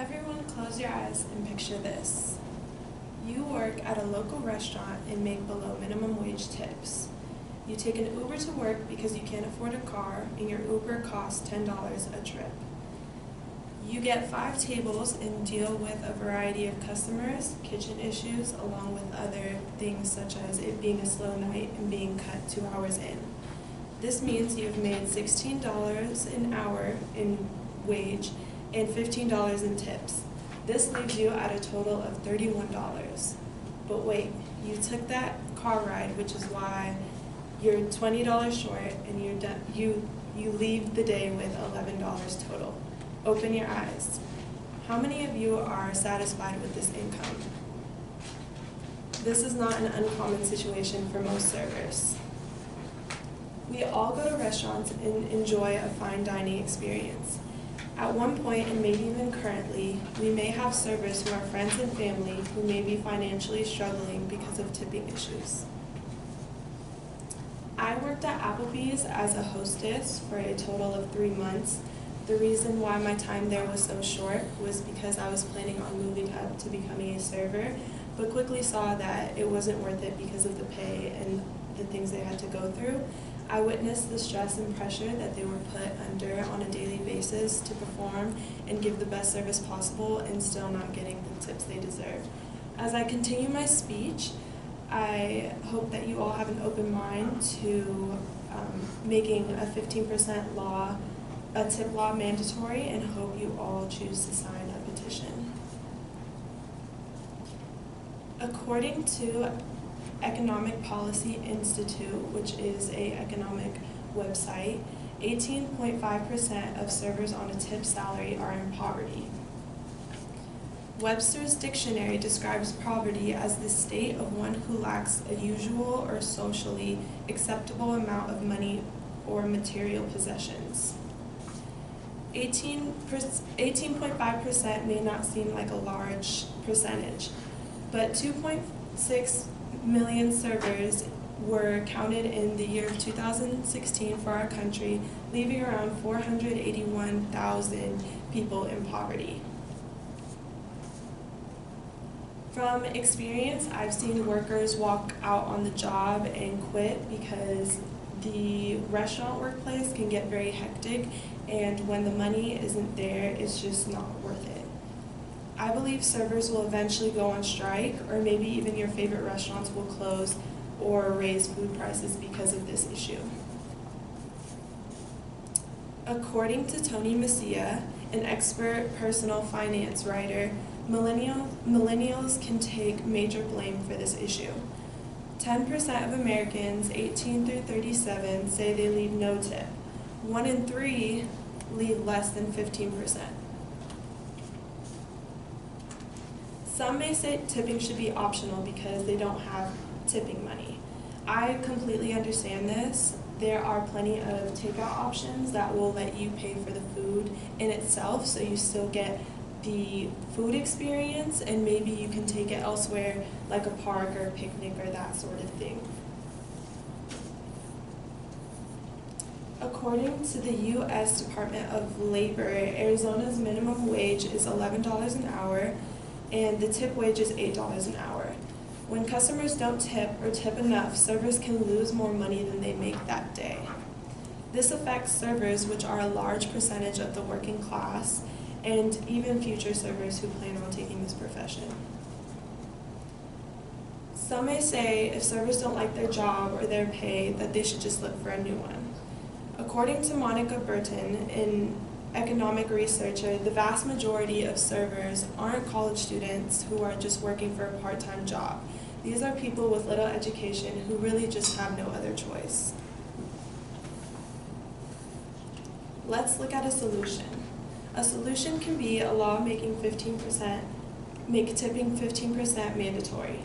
Everyone close your eyes and picture this. You work at a local restaurant and make below minimum wage tips. You take an Uber to work because you can't afford a car and your Uber costs $10 a trip. You get 5 tables and deal with a variety of customers, kitchen issues, along with other things such as it being a slow night and being cut 2 hours in. This means you've made $16 an hour in wage and $15 in tips. This leaves you at a total of $31. But wait, you took that car ride, which is why you're $20 short and you're done. You leave the day with $11 total. Open your eyes. How many of you are satisfied with this income? This is not an uncommon situation for most servers. We all go to restaurants and enjoy a fine dining experience. At one point, and maybe even currently, we may have servers who are friends and family who may be financially struggling because of tipping issues. I worked at Applebee's as a hostess for a total of 3 months. The reason why my time there was so short was because I was planning on moving up to becoming a server, but quickly saw that it wasn't worth it because of the pay and the things they had to go through. I witnessed the stress and pressure that they were put under on a daily basis to perform and give the best service possible and still not getting the tips they deserve. As I continue my speech, I hope that you all have an open mind to making a 15% law, a tip law mandatory, and hope you all choose to sign a petition. According to Economic Policy Institute, which is an economic website, 18.5% of servers on a tip salary are in poverty. Webster's Dictionary describes poverty as the state of one who lacks a usual or socially acceptable amount of money or material possessions. 18.5% may not seem like a large percentage, but 2.6 million servers were counted in the year of 2016 for our country, leaving around 481,000 people in poverty. From experience, I've seen workers walk out on the job and quit because the restaurant workplace can get very hectic, and when the money isn't there, it's just not worth it. I believe servers will eventually go on strike, or maybe even your favorite restaurants will close or raise food prices because of this issue. According to Tony Messia, an expert personal finance writer, millennials can take major blame for this issue. 10% of Americans 18 through 37 say they leave no tip. 1 in 3 leave less than 15%. Some may say tipping should be optional because they don't have tipping money. I completely understand this. There are plenty of takeout options that will let you pay for the food in itself, so you still get the food experience, and maybe you can take it elsewhere like a park or a picnic or that sort of thing. According to the U.S. Department of Labor, Arizona's minimum wage is $11 an hour, and the tip wage is $8 an hour. When customers don't tip or tip enough, servers can lose more money than they make that day. This affects servers, which are a large percentage of the working class, and even future servers who plan on taking this profession. Some may say if servers don't like their job or their pay, that they should just look for a new one. According to Monica Burton, an economic researcher, the vast majority of servers aren't college students who are just working for a part-time job. These are people with little education who really just have no other choice. Let's look at a solution. A solution can be a law making tipping 15% mandatory.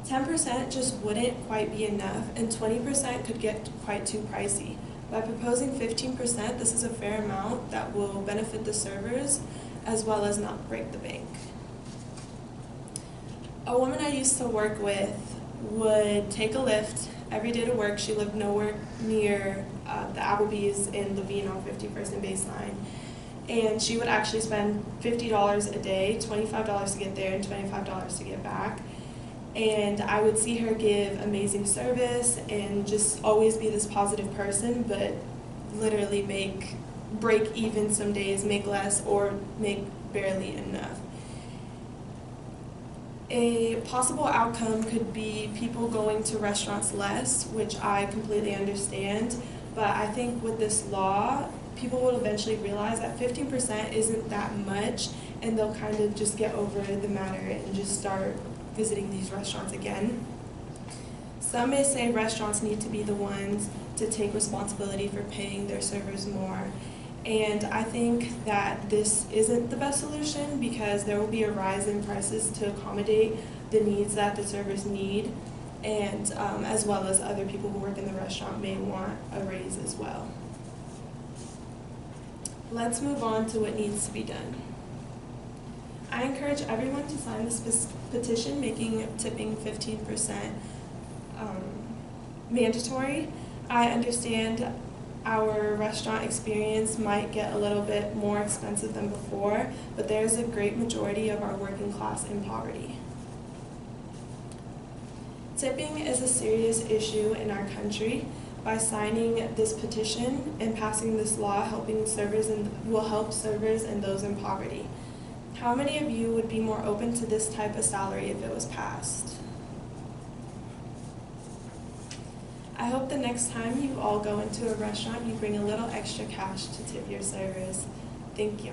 10% just wouldn't quite be enough, and 20% could get quite too pricey. By proposing 15%, this is a fair amount that will benefit the servers as well as not break the bank. A woman I used to work with would take a Lyft every day to work. She lived nowhere near the Applebee's in Levine on 51st and Baseline. and she would actually spend $50 a day, $25 to get there and $25 to get back. And I would see her give amazing service and just always be this positive person, but literally break even some days, make less, or make barely enough. A possible outcome could be people going to restaurants less, which I completely understand, but I think with this law, people will eventually realize that 15% isn't that much, and they'll kind of just get over the matter and just start visiting these restaurants again. Some may say restaurants need to be the ones to take responsibility for paying their servers more. And I think that this isn't the best solution because there will be a rise in prices to accommodate the needs that the servers need, and as well as other people who work in the restaurant may want a raise as well. Let's move on to what needs to be done. I encourage everyone to sign this petition making tipping 15% mandatory. I understand our restaurant experience might get a little bit more expensive than before, but there's a great majority of our working class in poverty. Tipping is a serious issue in our country. By signing this petition and passing this law, will help servers and those in poverty. How many of you would be more open to this type of salary if it was passed? I hope the next time you all go into a restaurant, you bring a little extra cash to tip your servers. Thank you.